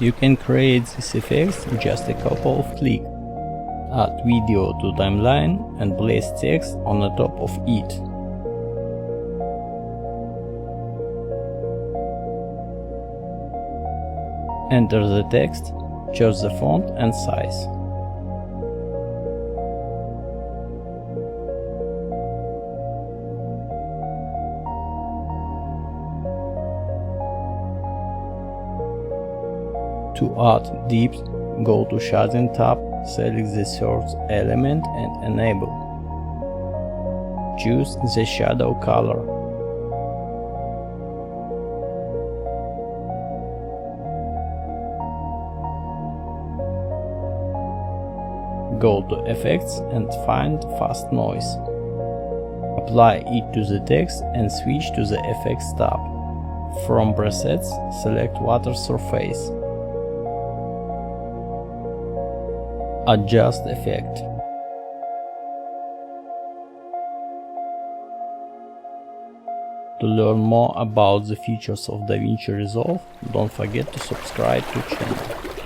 You can create these effects in just a couple of clicks. Add video to timeline and place text on the top of it. Enter the text, choose the font and size. To add depth, go to Shading tab, select the source element and enable. Choose the shadow color. Go to Effects and find Fast Noise. Apply it to the text and switch to the Effects tab. From Presets, select Water Surface. Adjust effect. To learn more about the features of DaVinci Resolve, don't forget to subscribe to channel.